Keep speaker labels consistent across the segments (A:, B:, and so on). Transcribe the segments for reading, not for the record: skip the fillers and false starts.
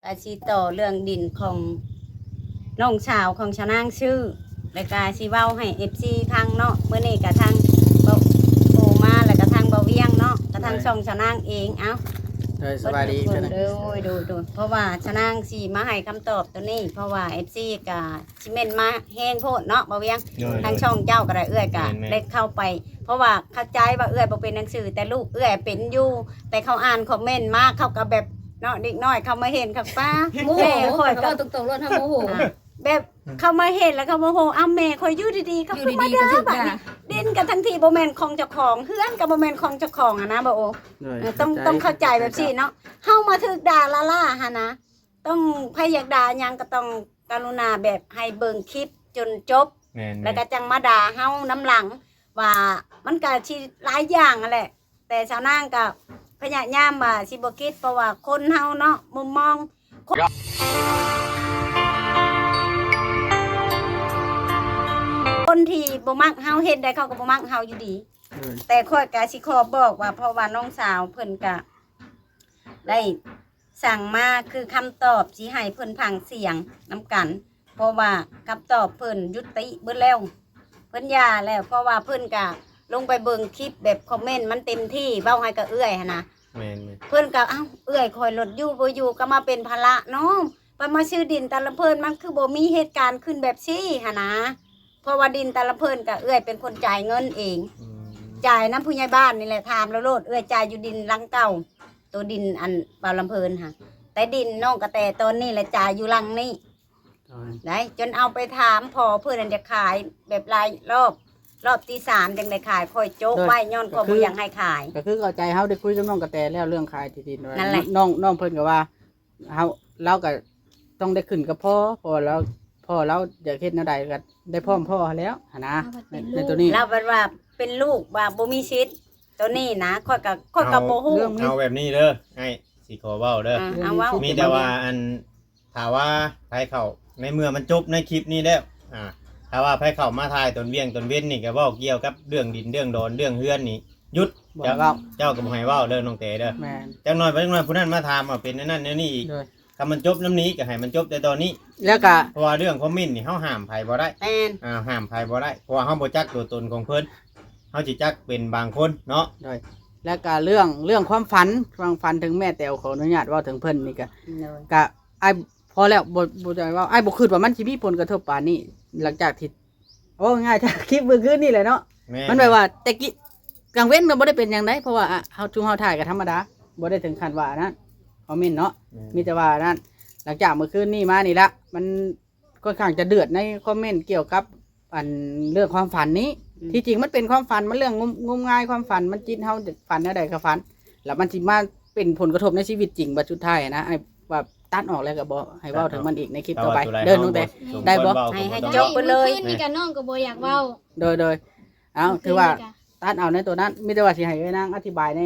A: อาชีต่อเรื่องดินของน้องสาวของชาวนางชื่อและกาชีเว้าให้FCทางเนาะเมื่อนี้กระทางเบาโอมาแล้วกระทางเบาเวียงเนาะกระทางช่องชาวนางเองเอ้า
B: สบายดี
A: เพิ่
B: เพิ่
A: น
B: น
A: ดูเพราะว่าชาวนางสิมาให้คำตอบตัวนี้ เพราะว่า FC ก็สิเม่นมาแห้งโพดเนาะเบาเวียงทางช่องเจ้าก็ได้เอื้อยก็ได้เข้าไป เพราะว่าเข้าใจว่าเอื้อยบ่เป็นหนังสือแต่ลูกเอื้อยเป็นอยู่แต่เขาอ่านคอมเมนต์มาเขาก็แบบเนาะเด็กน้อยเขามาเห็นเขาป้า
C: โมโห
A: แม่ข่อยก็
C: ตรงๆรถทำโมโห
A: แบบเขามาเห็นแล้วเขาโมโหอ้าวแม่คอยอยู่ดีๆเขา
C: อยู่
A: ขึ้นมา
C: ดีๆก็
A: ด่า
C: ถึง
A: แบบ
C: ด่า
A: นี้เด่นกันทั้งทีบ่แม่นของเจ้าของเฮือนกับบ่แม่นของเจ้าของอะนะบ่โอต้องเข้าใจแบบนี้เนาะเฮามาถึกด่าละล่าหะนะต้องใครอยากด่าหยังก็ต้องกรุณาแบบให้เบิ่งคลิปจนจบ
D: แม่น
A: แล้วก็จังมาด่าเฮาน้ำหลังว่ามันก็สิหลายอย่างนั่นแหละ แต่ชาวนางก็พยายามว่าสิบ่คิดเพราะว่าคนเฮาเนาะมุมมอง คนที่บ่มักเฮาเฮ็ดได้เขาก็บ่มักเฮาอยู่ดี แต่ข้อยก็สิขอบอกว่าเพราะว่าน้องสาวเพิ่นก็ได้สั่งมาคือคำตอบสิให้เพิ่นพังเสียงนํกัน เพราะว่าคำตอบเพิ่นยุติเบิดแล้วเพิ่นย่าแล้วเพราะว่าเพิ่นก็ลงไปเบิ่งคลิปแบบคอมเมนต์มันเต็มที่เว้าให้กับเอื้อยหั่นนะ
D: แม่น
A: เพิ่นก็เอ้าเอื้อยคอยรถอยู่บ่อยู่ก็มาเป็นภาระเนาะไปมาซื้อดินแต่ละเพิ่นมันคือบ่มีเหตุการณ์ขึ้นแบบซี่หั่นนะเพราะว่าดินแต่ละเพิ่นก็เอื้อยเป็นคนจ่ายเงินเอง จ่ายน้ำผู้ใหญ่บ้านนี่แหละถามแล้วโลดเอื้อยจ่ายอยู่ดินหลังเก่าตัวดินอันบาวลำเพิ่นค่ะแต่ดินน้องกระแตตอนนี้แหละจ่ายอยู่หลังนี้ได้จนเอาไปถามพอเพื่อนจะขายแบบรายรอบที่3จังได้ขายค่อยโจ๊กไว้ย้อนก็บ่อยากให้ขาย
B: ก็คือเข้าใจเฮาได้คุยกับน้องกระแตแล้วเรื่องขายที่ดินไว้
A: นั่นแหละ
B: น้องเพิ่นก็ว่าเราก็ต้องได้ขึ้นกับพ่อเพอแล้วพ่อเราอยากเฮ็ดแนวใดก็ได้พร้อมพ่อแล้วหั่นนะในตัวนี้
A: เราเป็นว่าเป็นลูกว่าบ่มีสิทธิ์ตัวนี้นะค่อยก็บ่ฮู้
D: เอาแบบนี้เด้อไอ้สิขอเว้าเด้อ
A: เอาเว้า
D: มีแต่ว่าอันถ้าว่าไผเข้าในเมื่อมันจบในคลิปนี้แล้วถ้าว่าไผเข้ามาทายตนเวียงตนเว้นนี่ก็เว้าเกี่ยวกับเรื่องดินเรื่องดอนเรื่องเฮือนนี่หยุด
B: บ่
D: เจ้า
B: เว้า
D: เจ้าก็บ่ให้เว้าเด้อน้องเตเด้อ
B: แม่น
D: จังน้อยไปจังน้อยผู้นั้นมาถามว่าเป็นนั่นนั่นนี่อีก
B: โดย
D: ถ้ามันจบน้ำนี้ก็ให้มันจบแต่ตอนนี้
B: แล้วก็
D: เพราะว่าเรื่องคอมเมนต์นี่เฮาห้ามไผบ่ได้
A: แม่น
D: ห้ามไผบ่ได้เพราะว่าเฮาบ่จักตัวตนของเพิ่นเฮาสิจักเป็นบางคนเนาะ
B: โดยแล้วก็เรื่องความฝันถึงแม่แต๋วขออนุญาตเว่าถึงเพิ่นนี่ก็
A: เลย
B: ก็ไอ้พอแล้วบ่ได้ว่าไอ้บ่คิดว่ามันสิมีผลกระทบปานนี้หลังจากที่โอ้ง่ายๆจากคลิปเมื่อคืนนี่แหละเนาะ
D: แม่
B: มันแบบว่าแต่กี้กลางเว้นก็บ่ได้เป็นอย่างไดเพราะว่าเฮาจุ่มเฮาถ่ายก็ธรรมดาบ่ได้ถึงขั้นว่านั้นคอมเมนต์เนาะมีแต่ว่านั้นหลังจากเมื่อคืนนี่มานี่ละมันค่อนข้างจะเดือดในคอมเมนต์เกี่ยวกับอันเรื่องความฝันนี้ ที่จริงมันเป็นความฝันมันเรื่องงมงายความฝันมันจิตเฮาฝันอะไรก็ฝันแล้วมันสิมาเป็นผลกระทบในชีวิตจริงบัดสุดท้ายนะไอ้ว่าตัดออกแล้วก็บ่ให้เว้าถึงมันอีกในคลิปต่อไปเดินลงแต่ ได้บ่
A: ให้
C: จ
A: จ
C: บบ ไป
A: ไป
C: เล
A: เลย ย
C: นี่กับน้องก็บ่อยากเว้า
B: โดยเอาถือว่าตัดเอาในตัวนั้นมีแต่ว่าสิให้ไอ้นางอธิบายใน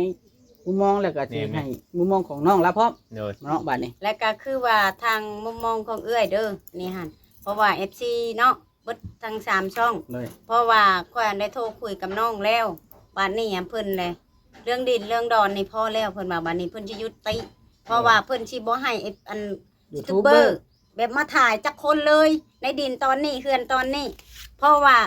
B: มุมมองแล้วก็สิให้มุมมองของน้องแล้วพร้อม
D: โดย
B: เนาะบัดนี้
A: และก็คือว่าทางมุมมองของเอื้อยเด้อนี่หั่นเพราะว่า FC เนาะเบิดทั้ง3ช่อง
B: เลย
A: เพราะว่าข้อยได้โทรคุยกับน้องแล้วบัดนี้เพิ่นเลยเรื่องดินเรื่องดอนนี่พอแล้วเพิ่นว่าบัดนี้เพิ่นสิยุติเพราะว่าเพิ่นสิบ่ให้อันยูทูบเบอร์แบบมาถ่ายจักคนเลย ในดินตอนนี้เฮือนตอนนี้ เพราะว่า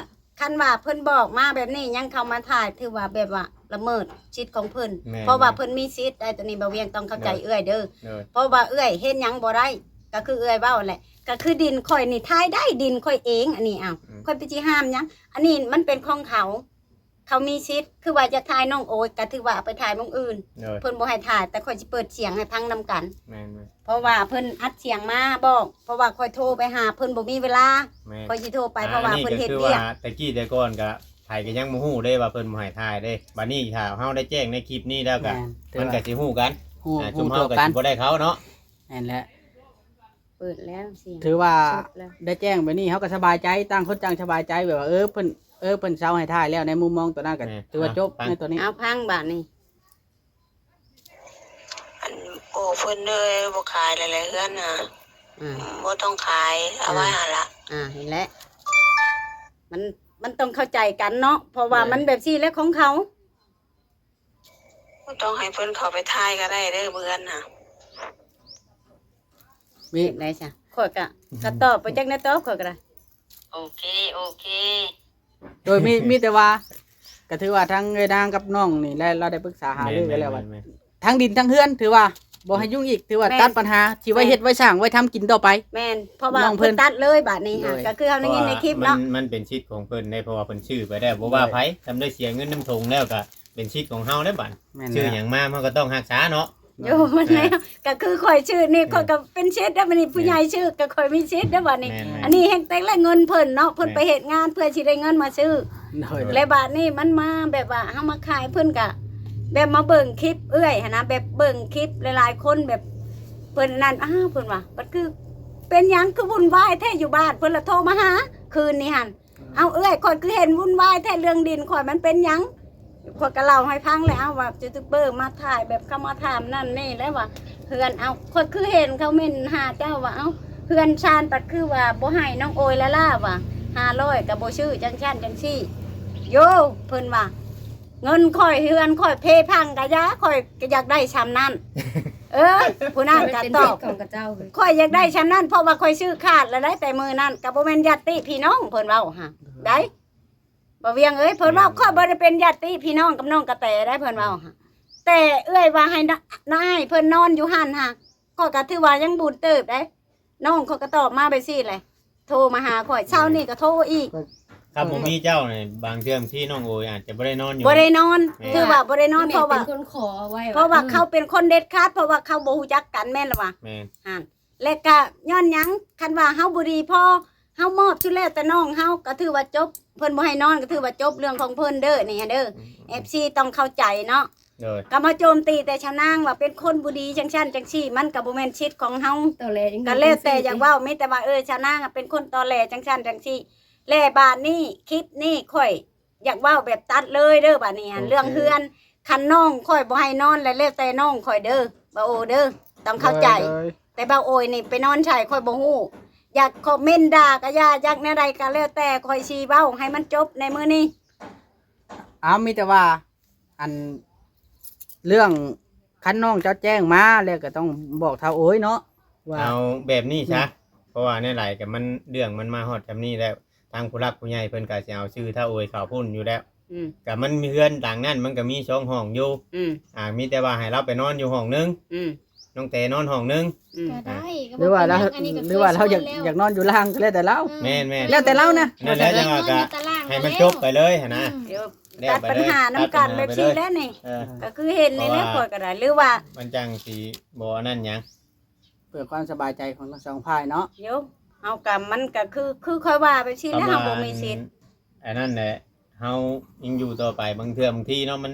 A: คันว่าเพิ่นบอกมาแบบนี้ยังเข้ามาถ่ายถือว่าแบบว่าละเมิดสิทธิ์ของเพิ่นเพราะว่าเพิ่นมีสิทธิ์ได้ตัวนี้บ่เวียงต้องเข้าใจเอื้อยเด้อ
D: โดย
A: เพราะว่าเอื้อยเฮ็ดหยังบ่ได้ก็คือเอื้อยเว้าแหละก็คือดินข่อยนี่ทายได้ดินข่อยเองอันนี้อ้าวข่อยไปสิห้ามหยังอันนี้มันเป็นของเขา เขามีสิทธิ์คือว่าจะทายน้องโอ๊ยก็ถือว่าเอาไปทายหม้องอื่น
D: โดย
A: เพิ่นบ่ให้ถ่ายแต่ข่อยสิเปิดเสียงให้พังนํกัน
D: แม่น
A: เพราะว่าเพิ่นอัดเสียงมาบอก เพราะว่าข่อยโทรไปหาเพิ่นบ่มีเวลา
D: แม่น
A: ข่อยสิโทรไปเพราะว่าเพิ่นเฮ็ด
D: คือ
A: เวียก
D: ว่าแต่กี้แต่ก่อนก็ไผก็ยังบ่ฮู้เด้ว่าเพิ่นบ่ให้ถ่ายเด้บัดนี้ถ้าเฮาได้แจ้งในคลิปนี้แล้วก็มันก็สิฮู้กัน
B: ฮู้
D: ชุม
B: ตั
D: เฮาว ก็
B: กั
D: สิ
B: น
D: บ่ได้เขาเนาะ
B: นั่นแหละ
A: เปิดแล้วเสียง
B: ถือว่า
A: สุดแล้ว
B: ได้แจ้งแบบนี้เฮาก็สบายใจต่างคนต่างสบายใจแบบว่าเพิ่นเพิ่นเซาให้ถ่ายแล้วในมุมมองตัวนั้นก็ถือว่าจบในตัวนี้
A: เอาพังบาดนี้
E: อันโอ้เพิ่นเลยบ่ขายหลายๆเฮือนน่ะ
A: อ่า
E: บ่ต้องขายเอาไว้หั่นละ
A: เห็นแล้วมันต้องเข้าใจกันเนาะเพราะว่ามันแบบซี่แล้วของเขา
E: บ่ต้องให้เพิ่นเข้าไปทายก็ได้เด้อเพื่อนน่ะ
B: มี
A: ได้จ้ะข่อยก็ตอบไปจักได้ตอบข่อยก็ได้
E: โอเค
B: โดยมีแต่ว่าก็ถือว่าทั้งเอ้ยนางกับน้องนี่และเราได้ปรึกษาหารือกันแล้วว่า
D: แม่น
B: ทั้งดินทั้งเฮือนถือว่าบ่ให้ยุ่งอีกถือว่าตัดปัญหาที่ไว้เฮ็ดไว้สร้างไว้ทำกินต่อไป
A: แม่นเพราะว่า
B: น้องเพิ่
A: เพิ่
B: น
A: นตัดเลยบาดนี้ค่ะ
B: โดย
A: ก็คือเฮาได้ยินในคลิป
D: มั
A: เนาะ
D: มันเป็นชิดของเพิ่นได้เพราะว่าเพิ่นชื่อไปได้บ่ว่าไผทำได้เสียเงินน้ำทงแล้วก็เป็นชิดของเฮาได้บัด
B: แม่น
D: ชื่อห
B: แล้ว
D: ยังมามันก็ต้องรักษาเนาะ
A: โยมันแล้วก็คือข่อยชื่อนี่ข่อยก็เป็นเช็ดได้บัดนี้ผู้ใหญ่ชื่อก็ข่อยมีเช็ดได้บัดนี้
D: แม่นๆ
A: อันนี้แฮงแต่ละเงินเพิ่นเนาะเพิ่นไปเฮ็ดงานเพื่อสิได้เงินมาซื้อ
B: โดย
A: และบาดนี้มันมาแบบว่าเฮามาขายเพิ่นก็แบบมาเบิ่งคลิปเอื้อยหันนะแบบเบิ่งคลิปหลายๆคนแบบเพิ่นนั่นเพิ่นว่ามันคือเป็นหยังคือวุ่นวายแท้อยู่บ้านเพิ่นละโทรมาหาคืนนี้หั่นเอาเอื้อยข่อยคือเห็นวุ่นวายแท้เรื่องดินข่อยมันเป็นหยังข่อยก็เล่าให้ฟังแล้วว่ายูทูบเบอร์มาถ่ายแบบเขามาถามนั่นนี่แล้วว่าเฮือนเอาข่อยคือเห็นเขาเม่นหาเจ้าว่าเอาเฮือนชานปัดคือว่าบ่ให้น้องโอยละล่าว่า500ก็บ่ชื่อจังซั่นจังซี่โยเพิ่นว่า เงินข่อยเฮือนข่อยเพพังกะยะข่อยก็อยากได้ชำนั้น ผู้นั้นก็
C: เป็น
A: ต
C: เด็
A: อก บ
C: ของกระเจ้าเลย
A: ข่อยอยากได้ชำนั้นเพราะว่าข่อยซื้อขาดแล้วได้แต่มือนั้นก็บ่แม่นญาติพี่น้องเพิ่นเว้าฮะได้บ่เวียงเอ้ยเพิ่นเว้าข่อยบ่ได้เป็นญาติพี่น้องกับน้องกระแตได้เพิ่นเว้าฮะแต่เอ้ยว่าให้นายเพิ่นนอนอยู่หั่นฮะข่อยก็ถือว่ายังบุญเติบได้น้องเขาก็ตอบมาไปซี่เลยโทรมาหาข่อยเช้านี้ก็โทรอีก
D: ครับผมมีเจ้าเนี่ยบางเทื่อที่น้องโอยอาจจะบ่ได้นอนอยู่
A: บ่ได้นอน
D: แม่
A: คือว่าบ่ได้นอนเพราะว่า
C: เป็นคนขอไว้
A: เพราะว่าเขาเป็นคนเด็ดขาดเพราะว่าเขาบ่ฮู้จักกันแม่นล่ะว่า
D: แม่น
A: และก็ย้อนหยังคันว่าเฮาบ่ดีพอเฮามอบชุดแล้วแต่น้องเฮาก็ถือว่าจบเพิ่นบ่ให้นอนก็ถือว่าจบเรื่องของเพิ่นเด้อนี่เด้อ FC ต้องเข้าใจเนาะ
D: โดย
A: ก็มาโจมตีแต่ชะนางว่าเป็นคนบ่ดีจังซั่นจังซี่มันก็บ่แม่นชิดของเฮา
C: ตัวแลยัง
A: ก็แล้วแต่อยากเว้ามีแต่ว่าชะนางอะเป็นคนตอแหลจังซั่นจังซี่แลบาดนี้คลิปนี้ค่อยอยากเว้าแบบตัดเลยเด้อบาดนี้เรื่องเฮือนคันน้องค่อยบ่ให้นอนแล้วแต่น้องค่อยเด้อบ่โอเด้อต้องเข้าใจ แต่บ่าวโอยนี่ไปนอนชายค่อยบ่ฮู้อยากคอมเมนต์ด่าก็อย่าอยากแนวใดก็แล้วแต่ค่อยชี้เว้าให้มันจบในมื้อนี้
B: มีแต่ว่าอันเรื่องคันน้องเจ้าแจ้งมาแล้วก็ต้องบอกเท่าโอ้ยเนาะว่า
D: เอาแบบนี้ซะเพราะว่าในหลายกับมันเรื่องมันมาฮอดแบบนี้แล้วทางผู้รักผู้ใหญ่เพิ่นก็สิเอาชื่อถ้าโอยเขาพุ่นอยู่แล้ว
A: อืม
D: ก็มันมีเฮือนต่างนั้นมันก็มีช่องห้องอยู่
A: อืม
D: มีแต่ว่าให้เราไปนอนอยู่ห้องนึง
A: อืม
D: น้องแต่นอนห้องนึง
A: อืม
C: ก็ได้ก็
B: หรือว่าเรา
C: อันนี้ก็
B: หรือว่าเราอยาก
C: คย
B: อยากนอนอยู่ล่างก็แล้วแต่เรา
D: แม่นๆ
B: แล้วแต่เรานะ
D: นั่นแหละจังว่าก็ให้มันจบไปเลยหั่นนะ
A: เดี๋ยว
D: แล้ว
A: ตัด
D: ไป
A: ปัญ
D: เลย
A: หานํกันแบบนี้แล้วนี่
D: เออ
A: ก็คือเห็นนี่แหละ
D: เพ
A: ค่อ
D: ราะว่า
A: ยก็ได้หรือว่า
D: มันจังสิบ่นั่นหยัง
B: เพื่อความสบายใจของทั้งสองฝ่ายเนาะ
A: เดี๋ยวเฮาก็มันก็คือค่อยว่าไปซี่แล้วเฮาบ่มีสิทธิ์
D: อันนั้นแหละเฮายังอยู่ต่อไปบางเทื่อบางทีเนาะมัน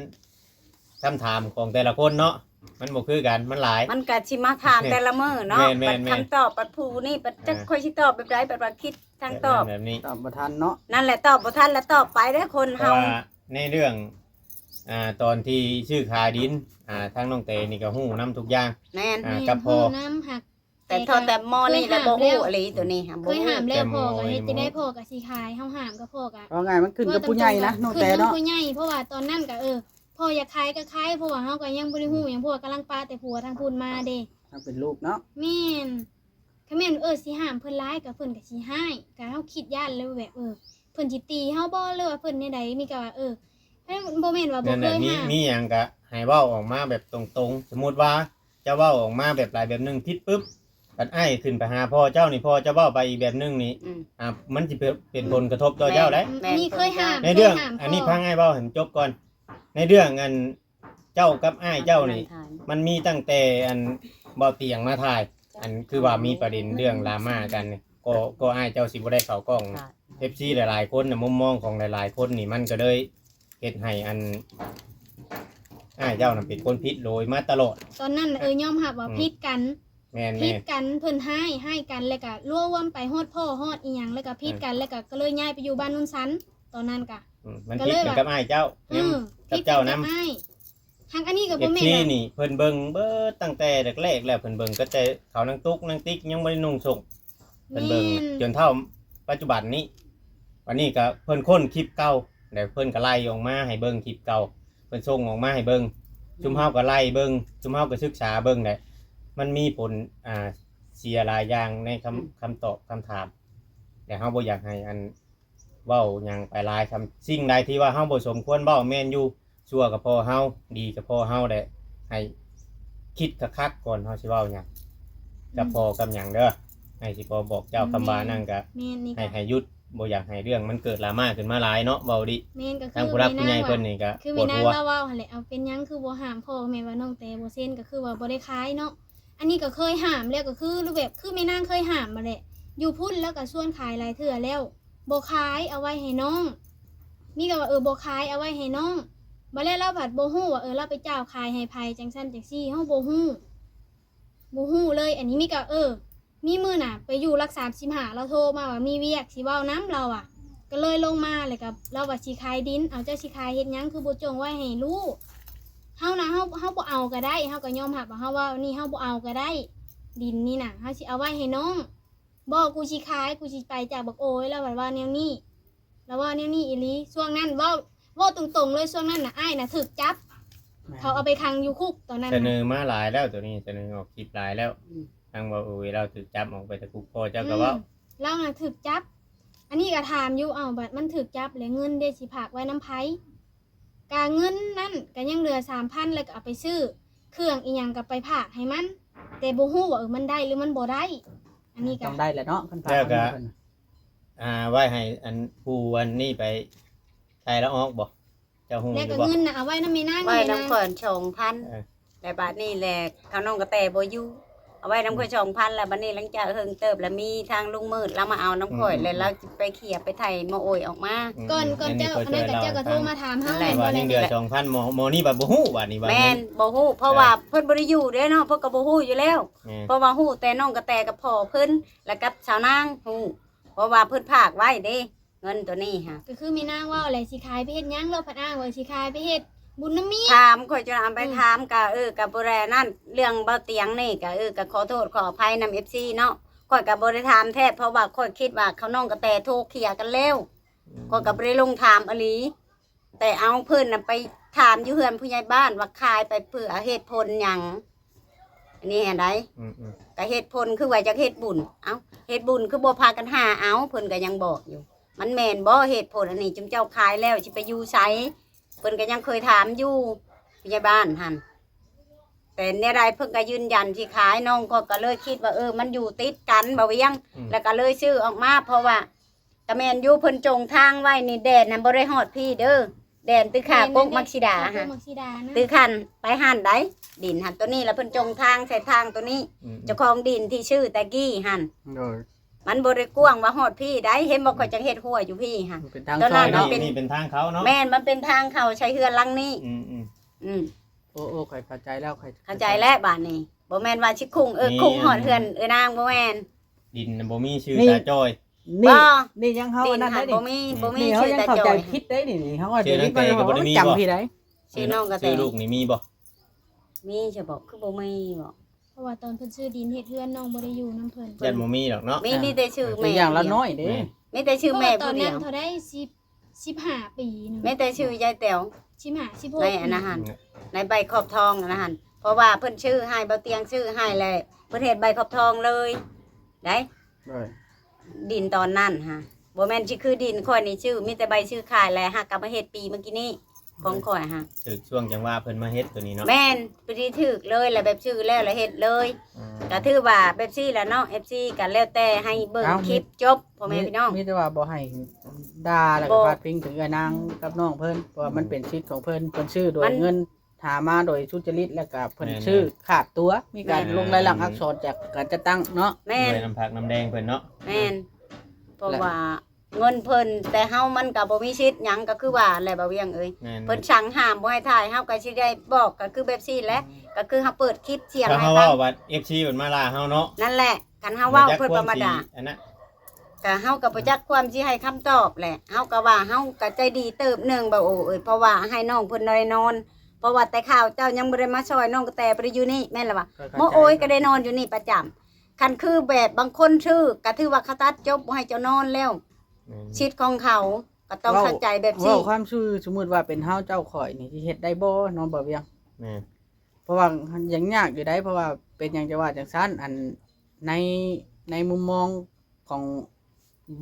D: คำถามของแต่ละคนเนาะมันบ่คือกันมันหลาย
A: มันก็สิมาถามแต่ละมื้อเนาะ
D: แม่นๆ
A: บัดคำตอบบัดผู้นี่บัดจักค่อยสิตอบแบบใดบัดว่าคิดทางตอบ
D: แบบนี้
B: ตอบประทันเนาะ
A: นั่นแหละตอบบ่ทันแล้วตอบไปเด้อคน
D: เพ
A: เฮา
D: ราะว่าในเรื่องตอนที่ชื่อคาดินทางน้องเตนี่ก็ฮู้นํทุกอย่าง
A: แม่น
D: กับพ่อ
C: น้ำหัก
A: แต่ทอแต่มอนี่แหละบ่ฮู้อะไรตัวนี้ค่ะ
C: เค
A: บ่
C: ย
A: ฮู้
C: หามแล้วพ่อก็
D: แต่
C: เฮ็ด
D: หมอ
C: จะได้พ่อก็สิขายเฮาหามก็พ่อก็
B: เพราะไงมันขึ้นกับผู้ใหญ่นะน้องแต่
C: คือ
B: เนาะ
C: ผู้ใหญ่เพราะว่าตอนนั้นก็พ่ออยากขายก็ขายเพราะว่าเฮาก็ยังบ่ได้ฮู้หยังพ่อกำลังปาแต่ผัวทางพูนมาเด้
B: ถ้าเป็นลูกเนาะ
C: แม่นถ้าแม่นสิห้ามเพิ่นร้ายก็เพิ่นก็สิให้ก็เฮาคิดย่านเลยว่าแบบเพิ่นสิตีเฮาบ่หรือว่าเพิ่นแนวใดมีก็ว่าให้บ่แม่นว่าบ่
D: นั่นแห
C: เค
D: ละ
C: ย
D: มี
C: ห้าม
D: มีหยังก็ให้เว้าออกมาแบบตรงๆ สมมุติว่าจะเว้าออกมาแบบหลายแบบหนึงผิดปุ๊บกันอ้ายขึ้นไปหาพ่อเจ้านี่พ่อจะเว้าไปอีกแบบหนึงนี่
A: อืม
D: มันสิเป็นผลกระทบต่อเจ้าได้
C: อันนี้เคยห้าม
D: ในเรื่อง
C: คยห้าม
D: อันนี้
C: พ่
D: พังให้เว้าให้มันจบก่อน ในเรื่องอันเจ้ากับอ้ายเจ้านี่ มันมีตั้งแต่อันบ่เตียงมาถ่าย อันคือว่ามีประเด็นเรื่องดราม่ากันนี่ก็อ้ายเจ้าสิบ่ได้เข้ากล้อง FC หลายๆคนน่ะมุมมองของหลายๆคนนี่มันก็เลยเฮ็ดให้อันอ้ายเจ้าน่ะเป็นคนผิดโดยมาตลอด
C: ตอนนั้นยอมรับว่าผิดกัน
D: แม่น
C: ผิด
D: ๆ
C: กันเพิ่นให้กันแล้วก็ร่วมไปฮอดพ่อฮอดอีหยังแล้วก็ผิดกันแล้วก็เลยย้ายไปอยู่บ้านนุ่นสันตอนนั้นก็
D: มัน
C: ก็
D: ผิด
C: เลย
D: กัน
C: ว่า
D: กับอ้ายเจ้า
C: ผิ
D: กับ
C: ด
D: เจ้า
C: กัน
D: นํ
C: กับอ้ายทางอันนี้ก็
D: เอ
C: บ่
D: ฟ
C: แม่น
D: ซี
C: ว่า
D: นี่เพิ่นเบิ่งเบิดตั้งแต่แรกๆแล้วเพิ่นเบิ่งก็แต่เขานั่งตุ๊กนั่งติ๊กยังบ่ได้นุ่งส่งเพิ่นเบิ่งจนเท่าปัจจุบันนี้วันนี้ก็เพิ่นค้นคลิปเก่าแล้วเพิ่นก็ไล่ออกมาให้เบิ่งคลิปเก่าเพิ่นส่งออกมาให้เบิ่งชุมเฮาก็ไล่เบิ่งชุมเฮาก็ศึกษาเบิ่งได้มันมีผล เสียหลายอย่างในคำตอบคำถามแต่เฮาบ่อยากให้อันเว้าหยังไปหลายคำสิ่งใดที่ว่าเฮาบ่สมควรเว้าแม่นอยู่ชั่วก็พอเฮาดีก็พอเฮาได้ให้คิดคักๆก่อนเฮาสิเว้าหยังกับพอกับหยังเด้อให้สิพอบอกเจ้าคำว่านั่นก็
C: แม่นนี่ก็
D: ให้หยุดบ่อยากให้เรื่องมันเกิดดราม่าขึ้นมาหลายเนาะเว้าดิ
C: แม่นก็คื
D: ทาง
C: อ
D: ผู้รักผู้ใหญ่เพิ่นนี่ก็
C: คือ
D: ป
C: แม่
D: วด
C: นาง
D: หัว
C: เล่าหั่นแหละเอาเป็นหยังคือบ่ห้ามพ่อแม่ว่าน้องแต่บ่เซ็นก็คือว่าบ่ได้ขายเนาะอันนี้ก็เคยห้ามแล้วก็คือรูปแบบคือแม่นางเคยห้ามมาแหละอยู่พุ่นแล้วก็ชวนขายหลายเทื่อแล้วบ่ขายเอาไว้ให้น้องนี่ก็ว่าบ่ขายเอาไว้ให้น้องบ่แล้วเราผัดบ่ฮู้ว่าเราไปเจ้าขายให้ไผจังซั่นจังซี่เฮาบ่ฮู้เลยอันนี้มีก็มีมื้อน่ะไปอยู่รักษา15เราโทรมาว่ามีเวียกสิเว้านํเราอ่ะก็เลยลงมาเลยกับเราว่าสิขายดินเอาเจ้าสิขายเฮ็ดหยังคือบ่จงไว้ให้ลูกเฮานะเฮาบ่เอาก็ได้เฮาก็ยอมรับว่าเฮาว่านี่เฮาบ่เอาก็ได้ดินนี่น่ะเฮาสิเอาไว้ให้น้องบ่กูสิขายกูสิไปจากบักโอยแล้วว่าแนวนี้แล้วว่าแนวนี้อีหลีช่วงนั้นเว้าตรงๆเลยช่วงนั้นน่ะอ้ายน่ะถูกจับเขาเอาไปขังอยู่คุกตอนนั้น
D: เสน
C: น่ะ
D: อมาหลายแล้วตัวนี้เสนอออกคลิปหลายแล้วทางว่าเราถูกจับออกไปจากคุกพ่อเจ้าก็เว้า
C: เราน่ะถูกจับอันนี้ก็ถามอยู่บัดมันถูกจับแล้วเงินได้สิฝากไว้น้ำไผกาเงินนั่นก็ยังเหลือ 3,000 แล้วก็เอาไปซื้อเครื่องอีหยังก็ไปฝากให้มันแต่บ่ฮู้ว่ามันได้หรือมันบ่ได้อันนี้ก็
B: ต้องได้แหละเนาะเพิ่นฝาก
D: แล้วก็
B: เพิ่น
D: ไว้ให้อันผู้อันนี้ไปใช้แล้วออกบ่เจ้าฮู้อ
C: แล้วก็
D: ยู่บ่
C: เงินน่ะเอาไว้นำแม่นาง
A: ไว้
C: แม่
A: น้ำ
C: นาง
A: ข่อย2,000
D: เออ
A: แต่บัดนี้แหละเขาน้องกระแตบ่อยู่เอาไว้น้ำข่อย2,000แล้วบัดนี้หลังจากเฮิงเติบแล้วมีทางลุงมืดเรามาเอาน้ำข่อยแล้วเราไปเขี่ยไปไถมาโอยออกมา
C: ก่อนเจ้าอันนั้นก็เจ้าก็โทรมาถามเฮา
A: นั่นแหละ
D: ว่ายังเดือน 2,000หมอนี่บัดบ่ฮู้ว่านี่ว่า
A: แม่
D: เงิ
A: น
D: น
A: บ่ฮู้เพราะว่าเพิ่นบ่ได้อยู่เด้เนาะเพิ่นก็บ่ฮู้อยู่แล้ว
D: แม่น
A: เพราะว่าฮู้แต่น้องกระแตกับพ่อเพิ่นแล้วกับสาวนางฮู้เพราะว่าเพิ่นฝากไว้เด้เงินตัวนี้ค่ะ
C: ก็คือแม่นางว่าอะไรสิขายไปเฮ็ดหยังเราพัดอ้างว่าสิขายไปเฮ็ดบุญน้ำมี
A: ถามข่อยจะเอาไปถามกะกับบ่ได้นั่นเรื่องเบาเตียงนี่กะก็ขอโทษขออภัยนำ FC เนาะข่อยก็บ่ได้ถามแท้เพราะว่าข่อยคิดว่าเขาน้องกระแตโทรเคลียร์กันแล้วข่อยก็บ่ได้ลงถามอหลีแต่เอาเพิ่นน่ะไปถามอยู่เฮือนผู้ใหญ่บ้านว่าขายไปเพื่อเหตุผลหยังอันนี้อันใด
D: อืม
A: ก็เหตุผลคือว่าจากเหตุบุญเอ้าเหตุบุญคือบ่พากันหาเอาเพิ่นก็ยังบอกอยู่ มันแม่นบ่เหตุผลอันนี้จุมเจ้าขายแล้วสิไปอยู่ไสเพิ่นก็ยังเคยถามอยู่พยาบาลหั่นแต่เนี่ยใดเพิ่นก็ยืนยันสิขายน้องก็เลยคิดว่ามันอยู่ติดกันบ่เวียงแล้วก็เลยซื้อออกมาเพราะว่าก็แม่นอยู่เพิ่นจงทางไว้นี่แดนน่ะบ่ได้ฮอดพี่เด้อแดนตึกขากกมักสิดา
C: ค่ะ
A: ฮะ
C: มักสิดานะ
A: ตึกขันไปหั่นได้ดินหั่นตัวนี้แล้วเพิ่นจงทางใส่ทางตัวนี้ เจ้าของดินที่ชื่อตะกี้หั่น
B: โดย
A: มันบริกว้างว่าฮอดพี่ได้เห็นบอกข่อยจะเฮ็ดหัวอยู่พี่หั่น
B: มันเป็นทาง
A: ตอน
B: ซ
A: นั้
B: อย
A: น
B: เนาะ
D: นี่เป็นทางเขาเนาะ
A: แม่นมันเป็นทางเข้าใช้เฮือนหลังนี้ อืม
B: โอ้ข่อยเข้าใจแล้วข่อย
A: เข้าใจแล้วบาดนี้บ่แม่นว่าสิคุ้งคุ้งฮอดเฮือนนางบ่แม่น
D: ดินน่ะบ่มีชื่อตาจ้อย
B: นี่
A: บ่
B: นี่ยังเฮา
A: ดิ
B: อัน
A: น
B: นั้น
A: หั่
B: ได้
A: น
B: นี่
A: บ่มี
B: นี่เขา
A: ชื่อ
B: ยัง
A: แต่
B: เข้า
A: จ
B: ใจ
A: อย
B: ผิดได้นี่เขาว่า
D: ชื่
B: เดี๋ย
D: อ
B: วนี้
D: ตั้งแต่ก็บ่ได้มีบ่
B: จำผิดได้
A: ชื่อน้องก็แต่
D: ชื่อลูกนี่มีบ่
A: มีจะบอกคือบ่มีบ่
C: เพราะว่าตอนเพิ่นซื้อดินเฮ็ดเฮือนน้องบ่ได้อยู่นํเพิ่น
D: ยันบ่มีหรอกเนาะ
A: มีแต่ชื่อ
B: ตั
A: แม่
B: วอย่างละน้อยเด้
A: มีแต่ชื่อแม่
C: ตอ
A: ผู้
C: น
A: เดี
C: นั้
A: ย
C: น
A: ว
C: เขาได้15ปีนึง
A: มีแต่ชื่อยายแต๋ว
C: 15 16
A: ในอันนั้นหั่นในใบขอบทองอันนั้นหั่นเพราะว่าเพิ่นชื่อให้เบาเตียงชื่อให้แหละเพิ่นเฮ็ดใบขอบทองเลยได้
B: โดย
A: ดินตอนนั้นฮะบ่แม่นสิคือดินข่อยนี่ชื่อมีแต่ใบชื่อขายแหละฮักกลับมาเฮ็ดปีเมื่อกี้นี้ของข่อยฮะ
D: ถึกช่วงจังว่าเพิ่นมาเฮ็ดตัวนี้เนาะ
A: แม่นไปที่ถึกเลยแล้วแบบชื่อแล้วแล้วเฮ็ดเลยก็ถือว่าแบบซี่แล้วเนาะ FC ก็แล้วแต่ให้เบิ่งคลิปจบพ่อแม่พี่น้อง
B: มีแต่ว่าบ่ให้ด่าแล้วก็
A: บ่
B: พาดพิงถึงนางกับน้องเพิ่นเพราะว่ามันเป็นสิทธิ์ของเพิ่นเพิ่นชื่อโดย
A: มัน
B: เงินหามาโดยทุจริตแล้วก็เพิ่นชื่อขาดตัว มีการลงรายลักษณ์อักษรจากการจัดตั้งเนาะ
A: แม่น
D: ด้วยน้ำผักน้ำแดงเพิ่นเนาะ
A: แม่นเพราะว่าเงินเพิ่นแต่เฮามันก็บ่มีสิทธิ์หยังก็คือว่าแหละบ่เวียงเอ้ย
D: แม่น
A: เพิ่นสั่งห้ามบ่ให้ถ่ายเฮาก็สิได้บอกก็คือแบบซี่แหละก็คือเฮาเปิดคลิปเสียง
D: ถ้า
A: ให้
D: เฮา
A: ฟั
D: เว้าง ว่า FC เพิ่นมาล่าเฮาเนาะ
A: นั่นแหละกันเฮาเว้าเพิ่นประมาดา
D: อันนั้น
A: ก็เฮาก็บ่จักความสิให้คำตอบแหละเฮาก็ว่าเฮาก็ใจดีเติบหนึงบ่โอ้เอ้ยเพราะว่าให้น้องเพิ่นได้นอน เพราะว่าแต่ข่าวเจ้ายังบ่ได้มาช่วยน้องก็แต่บ่ได้อยู่นี่แม่นล่ะว่าโมโอ้ยก็ได้นอนอยู่นี่ประจำคันคือแบบบางคนชื่อก็ถือว่าเขาตัดจบบ่ให้เจ้านอนแล้วชิดของเขาก็ต้องเข้าใจแบบ
B: เว้า
A: นี้
B: ความชื่อสมมุติว่าเป็นเฮาเจ้าข่อยนี่สิเฮ็ดได้บ่น้องบ่เวียง
D: แม่น
B: เพราะว่ายังยากอยู่ได้เพราะว่าเป็นหยังจะว่าจังซั่นอัน ในในมุมมองของ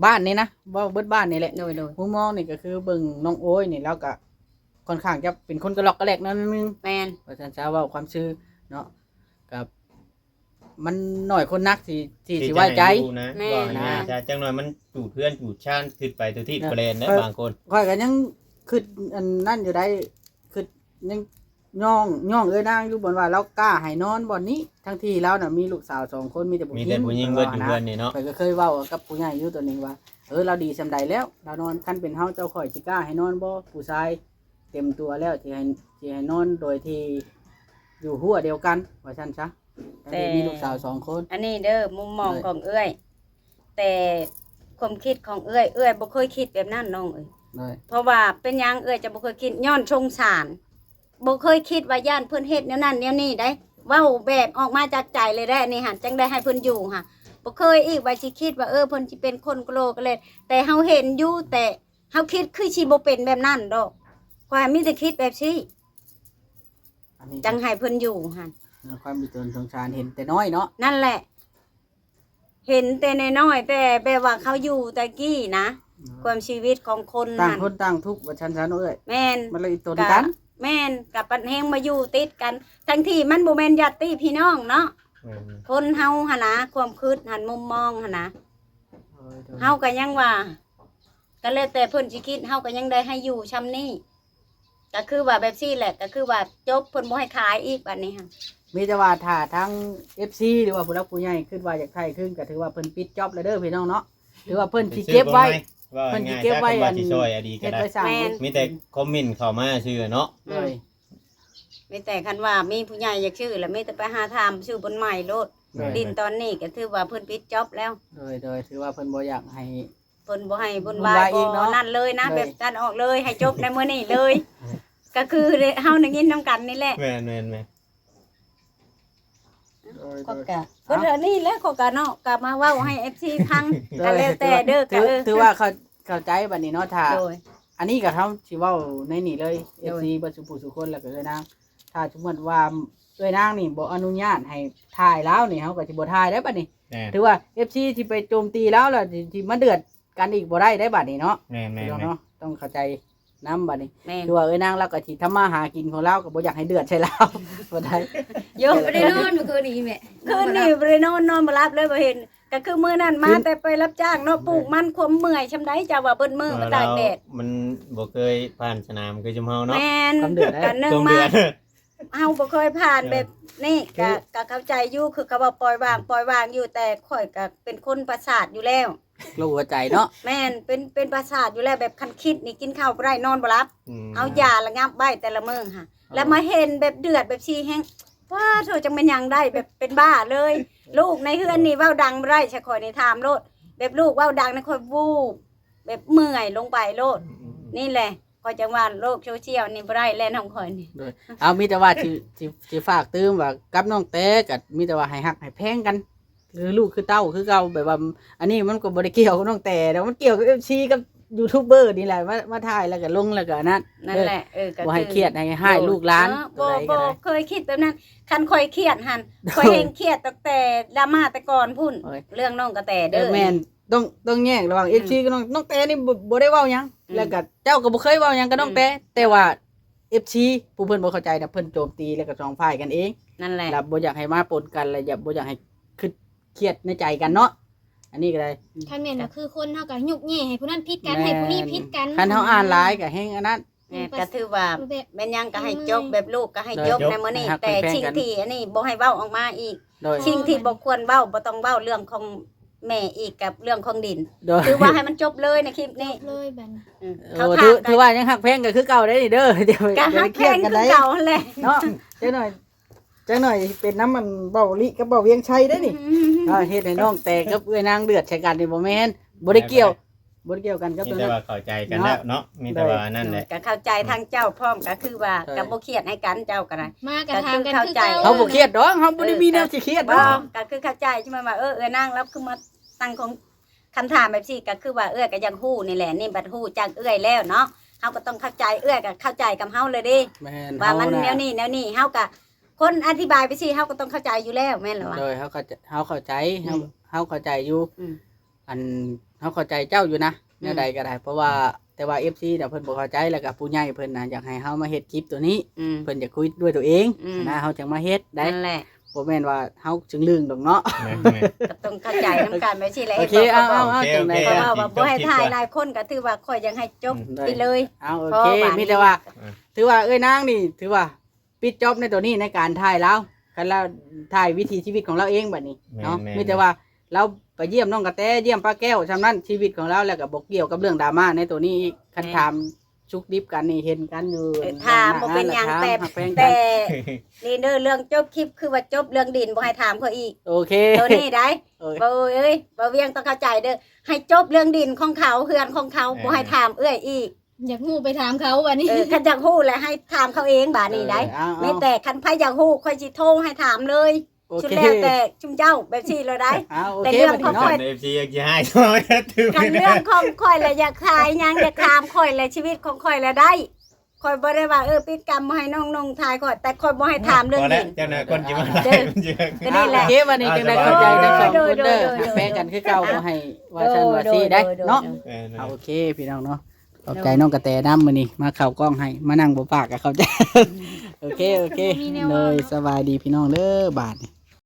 B: บ้านนี่นะว่าเบิดบ้านนี่แหละ
A: โดย
B: มุมมองนี่ก็คือเบิ่งน้องโอ้ยนี่แล้วก็ค่อนข้างจะเป็นคนกระลอกกระแหลกนั่นนึง
A: แม่น
B: เพราะฉะนั้นจะว่าความชื่อเนาะกับมันหน่อยคนนักที่สิไว้ใจ
D: ที่จะให้รู้นะว่านะจะจังหน่อยมันจูดเพื่อนจูดชานขึ้นไปตัวที่เปรนได้บางคน
B: ค่อยก็ยังคืออันนั่นอยู่ได้คือยังย่องเอ้ยนางอยู่บนว่าเรากล้าให้นอนบ่อนนี้ทั้งที่แล้วน่ะมีลูกสาว2คนมีแต่ผู้ห
D: มี
B: ญิง
D: แต่ผู้หญิงเบิดอยู่เพื่อนนี่เนาะ
B: ข้อยก็เคยเว้ากับผู้ใหญ่อยู่ตัวนึงว่าเราดีสำใดแล้วเรานอนคันเป็นเฮาเจ้าข่อยสิกล้าให้นอนบ่ผู้ชายเต็มตัวแล้วที่ให้นอนโดยที่อยู่หัวเดียวกันว่าซั่นซะแต่มีลูกสาว2คน
A: อันนี้เด้อมุมมองของเอื้อย แต่ความคิดของเอื้อยบ่เคยคิดแบบนั้นน้องเอ้ย
B: เลย
A: เพราะว่าเป็นหยังเอื้อยจะบ่เคยคิดย้อนสงสารบ่เคยคิดว่าย่านเพิ่นเฮ็ดแนวนั้นแนวนี้ได้เว้าแบบออกมาจากใจเลยได้อันนี้หั่นจังได้ให้เพิ่นอยู่ค่ะบ่เคยอีกว่าสิคิดว่าเพิ่นสิเป็นคนโกรธกันเลยแต่เฮาเห็นอยู่แต่เฮาคิดคือสิบ่เป็นแบบนั้นดอกความมีแต่คิดแบบนี้
B: อันนี้
A: จังให้เพิ่นอยู่หั่น
B: ความมีตนสงสารเห็นแต่น้อยเนาะ
A: นั่นแหละ เห็นแต่น้อยๆแต่แบบว่าเขาอยู่แต่กี้นะความชีวิตของคน
B: ต่าง
A: นั่น
B: คนต่างทุกข์ว่าซั่นๆเอ้ย
A: แม่น
B: มันเลยตนกัน
A: แม่นกับปันแฮงมาอยู่ติดกัน ทั้งที่มันบ่แม่นญาติพี่น้องเนาะคนเฮาหนนะความคิดหันมุมมองหนนะเฮาก็ยังว่าก็แล้วแต่เพิ่นสิคิดเฮาก็ยังได้ให้อยู่ชำนี้ก็คือว่าแบบซี่แหละก็คือว่าจบเพิ่นบ่ให้ขายอีกบัดนี้ค่ะ
B: มีแต่ว่าถ้าทั้ง FC หรือว่าผู้รักผู้ใหญ่คิดว่าอยากไทยขึ้นก็ถือว่าเพิ่นปิดจ็อบแล้วเด้อพี่น้องเนาะถือว่าเพิ่นสิเก็บไว้
D: ว่า
B: เพิ่นสิ
D: ง่าย
B: เก็บ
D: ๆ
B: ไว้
D: ถ้าว่าสิช่วยอดีก็
B: เฮ็ด
D: ได้
B: ไว้สร้าง
D: มีแต่คอมเมนต์เข้ามาชื่อเนาะ
B: เลย
A: มีแต่คันว่ามีผู้ใหญ่อยากชื่อแล้วมีแต่ไปหาทำชื่อบนใหม่โลด
B: เลย
A: ดินตอนนี้ก็ถือว่าเพิ่นปิดจ็อบแล้ว
B: เลยถือว่าเพิ่นบ่อยากให้
A: เพิ่นบ่ให้บุญ
B: บุญ
A: บา
B: บาย ยอี
A: บ่
B: กเนาะ
A: นั่นเลยนะ
B: เลย
A: แบบกันออกเลยให้จบในมื้อนี้เลย ก็คือเฮาได้ยินนํกันนี่แหละ
D: แม่น
A: ก็กะเพิ่นเดี๋ยวนี้แหล้วก็กะเนาะก็มาเว้าให้ FC ฟังก็แล้วแต่เด้อก็
B: ถือว่าเข้าใจบัดนี้เนาะถ้า
A: โดย
B: อันนี้ก็เฮาสิเว้าในนี่เลย
A: โดย
B: FC เบ่สุผู้สุคนแล้วก็เอ้ยนางถ้าสมมุติว่าเอ้ยนางนี่บ่อนุญาตให้ถ่ายแล้วนี่เฮาก็สิบ่ถ่ายได้บัดนี้
D: แม่น
B: ถือว่า FC ที่ไปโจมตีแล้วล่ะที่มาเดือดกันอีกบ่ได้บัดนี้เนาะ
D: แม่น
B: เนาะต้องเข้าใจน้ำบัดนี้
A: แม่น
B: คือว่าเอ้ยนางเราก็สิทำมาหากินของเราก็บ่อยากให้เดือดใช่เรา บ่ได้
A: โยมบ่ได้นอนเมื่อคืนนี้แม่คืนนี้บ่ได้นอนบ่หลับเลยบ่เห็นก็คือมื้อนั้นมาแต่ไปรับจ้างเนาะปลูกมันความเมื่อยชำใดจ้าว่าเบิ่นมื้อมาตากแดด
D: มันบ่เคยผ่านสนามคือจุมเฮาเนาะ
A: แม่น
B: ความเดือดได้
A: กันนึง
D: ต้ม
A: มา
D: เดือด
A: เฮาบ่เคยผ่านแบบนี้ก็เข้าใจอยู่คือเขาว่าปล่อยวางอยู่แต่ข่อยก็เป็นคนประสาทอยู่แล้ว
B: รู้หัวใจเนาะ
A: แม่นเป็นประสาทอยู่แล้วแบบคันคิดนี่กินข้าวบ่ได้นอนบ่หลับ
D: ม
A: เอายาระงับไว้แต่ละมื้อค่ะ แล้วมาเห็นแบบเดือดแบบชีแห้งว้าโธ่จังเป็นหยังได้แบบเป็นบ้าเลย ลูกในเฮือนนี่เว้าดังบ่ได้ใช่ข่อยนี่ถามโลดแบบลูกเว้าดังนี่ข่อยวูบแบบเมื่อยลงไปโลดนี่แหละข่อยจังว่าโลกโซเชียลนี่บ่ได้แล้วน้องข่อยนี่
B: เอามีแต่ว่าสิฝากเติมว่ากับน้องแต้ก็มีแต่ว่าให้ฮักให้แพงกันคือลูกคือเต้าคือเก่าแบบว่าอันนี้มันก็บ่ได้เกี่ยวกับน้องแต่แต่มันเกี่ยวกับ FC กับยูทูบเบอร์นี่แหละมาถ่ายแล้วก็ลงแล้วก็นั่น
A: นั่นแหละก็
B: บ่ให้เครียดให้ลูกหลาน
A: บ่
B: ใดก็
A: บ่
B: ได้
A: เคยคิดแบบนั้นคันข่อยเครียดหั่นข่อยเองเครียดตั้งแต่ดราม่าแต่ก่อนพุ่น
B: โอ้ย
A: เรื่องน้องกระแต
B: เอ
A: เด้
B: อ
A: อ
B: แม่นต้องแยกระหว่าง FC กับน้องแต่นี่บ่ได้เว้าหยัง
A: อืม
B: แล้วก็เจ้าก็บ่เคยเว้าหยังกับน้องแต่ว่า FC ผู้เพิ่นบ่เข้าใจน่ะเพิ่นโจมตีแล้วก็สองฝ่ายกันเอง
A: นั่นแหละ
B: แล้วบ่อยากให้มาปนกันแล้วบ่อยากให้คิดเครียดในใจกันเนาะอันนี้ก็ได้
C: คันแม่นน่ะคือคนเฮาก็ยุกแย่ให้ผู้นั้นผิดกัน
B: แม่น
C: ให้ผู้นี้ผิดกัน
B: คันเฮาอ่านหลายก็แฮงอันนั้น
A: แม่ก็ถือว่า
C: แบบ
A: แม่นยังก็ให้จบแบบลูกก็ให้จบ
B: จบ
A: ในมื้อนี้
B: ให้ฮัก
A: แต่
B: ให้แพง
A: สิ่ง
B: กัน
A: ที่อันนี้บ่ให้เว้าออกมาอีก
B: โดย
A: สิ่งที่บ่ควรเว้าบ่ต้องเว้าเรื่องของแม่อีกกับเรื่องของดิน
B: โดย
A: คือว่าให้มันจบเลยในคลิปนี้
C: เลยบัดนี้
A: เขา
B: โอ้
A: ถาม
B: ถือว่ายังฮักแพงก็คือเก่าได้นี่เด้อเดี๋ยว
A: ก็
B: เดี๋ยว
A: ฮัก
B: เค
A: แพ
B: รียด
A: ง
B: กัน
A: คือ
B: ได้
A: เก่าหั่นแหละ
B: เนาะจังหน่อยเป็นน้ำมันเบาลิกับเบาเวียงชัยได้นี่เฮ็ดให้น้องแตกกับเอ้ยนางเดือดใส่กันนี่บ่แม่นบ่ได้เกี่ยวกันกับ
D: มี
B: ตัว
D: แต่
B: นั้น
D: ว่าเข้าใจกันแล้วเนาะมีแต่ว่านั่นแหละ
A: ก็เข้าใจทางเจ้าพร้อมก็คือว่า
B: ใช่
A: ก็บ่เครียดให้กันเจ้าก็ได้
C: มากระทำกันคือ
A: เข้า
C: เก่า
A: ใจ
B: เฮาบ่เครียดดอกเฮาบ่ได้มีแนวสิเครียด
A: บ่
B: ดอก
A: ก็คือเข้าใจใช่ไหมว่านางแล้วคือมาตั้งของคำถามแบบนี้ก็คือว่าก็ยังฮู้นี่แหละนี่บัดฮู้จากแล้วเนาะเฮาก็ต้องเข้าใจก็เข้าใจกับเฮาเลยเดิ
B: แม่น
A: ว่ามัน
B: เฮา
A: แนวนี้เฮาก็ค คนอธิบายไปสิเฮาก็ต้องเข้าใจอยู่แล้วแม่นเหรอวะ
B: โดยเขาเข้าใจเขาเข้าใจ
A: อืม
B: เขาเข้าใจอยู่
A: อืม
B: อันเขาเข้าใจเจ้าอยู่นะ
A: อืม
B: แนวใดก็ได้เพราะว่าแต่ว่า FC น่ะเพิ่นบ่เข้าใจแล้วก็ผู้ใหญ่เพิ่นน่ะอยากให้เฮามาเฮ็ดคลิปตัวนี้
A: อืม
B: เพิ่นอยากคุยด้วยตัวเอง
A: อืม
B: นะเฮาจังมาเฮ็ดได้
A: นั่นแหละ
B: บ่แม่นว่าเฮาจึงลืงดอกเนาะ
D: แม่น
A: ก็ต้องเข้าใจนํกันไปสิแหละ
B: โอเคเอา
D: โอเค
B: จังได๋
A: เพ
B: ก็
A: ราะ
D: โอ
A: ว่า
D: เค
A: บ่ให้ถ่ายหลายคนก็ถือว่าข่อยยังให้จบ
B: อืม
A: ไปเลย
B: เอาโอ
A: เพราะ
B: เค
A: ว่า
B: มีแต่ว่า
D: อ่า
B: ถือว่าเอ้ยนางนี่ถือว่าปิดจอบในตัวนี้ในการถ่ายแล้วกันแล้วถ่ายวิถีชีวิตของเราเองบัดนี้เนาะ
D: แม่นๆ
B: มีแต่ว่าเราไปเยี่ยมน้องกระแตเยี่ยมป้าแก้วฉะนั้นชีวิตของเราแล้วก็บ่เกี่ยวกับเรื่องดราม่าในตัวนี้อีกคันถามชุกดิบกันนี่เห็นกันอยู่
A: ถามบ่เป็นหยัง
B: ถาม
A: แต่
B: หักแพงกัน
A: แต่นี่เด้อเรื่องจบคลิปคือว่าจบเรื่องดินบ่ให้ถามเขาอีก
B: โอเค
A: ตัวนี้ได้
B: โอเค
A: บ่เอ้ยบ่เวียงต้องเข้าใจเด้อให้จบเรื่องดินของเขาเฮือนของเขาบ่ให้ถามเอื้อยอีก
C: อยากฮู้ไปถามเขาบัดนี้
A: คันอยากฮู้แล้วให้ถามเขาเองบาดนี้ได้
B: เอา
A: ไม่แต่คันไผอยากฮู้ค่อยสิโทรให้ถามเลย
B: โอ
A: ชุด
B: เค
A: แล้วแต่ชุมเจ้าแบบซี่เลยได้
B: เอาโอ
A: แต่
B: เค
A: เรื่อง
B: บัด
A: ของ
B: นี้
A: ข้
B: เนาะ
A: อย
D: เอฟซีอยากจะให้น้อยถือ
A: คันเรื่องของข่อยแล้วอยากขายหยังอยากถามข่อยแล้วชีวิตของข่อยแล้วได้ข่อยบ่ได้ว่าปิดกรรมบ่ให้น้องๆทายข่อยแต่ข่อยบ่ให้ถามเรื่อง
D: พอแล้ว
A: ดิน
D: เจ้านายคนจะมาไล่มันเยอะ
A: ก็นี่แหละ
B: โอเควันนี้จังได้เข้าใจทั้งสองคนเด้อหักแพงกันคือเก่าบ่ให้ว่าซั่นว่าซี่ได้เนาะ เอาโอเคพี่น้องเนาะขอบใจน้องกระแตน้ำมื้อนี้มาเข้ากล้องให้มานั่งบ่ปากก็เข้าใจ โอเค
C: มีแนว
B: เล
C: ว่าง
B: ย
C: เนาะ
B: สบายดีพี่น้องเด้อบาดนี้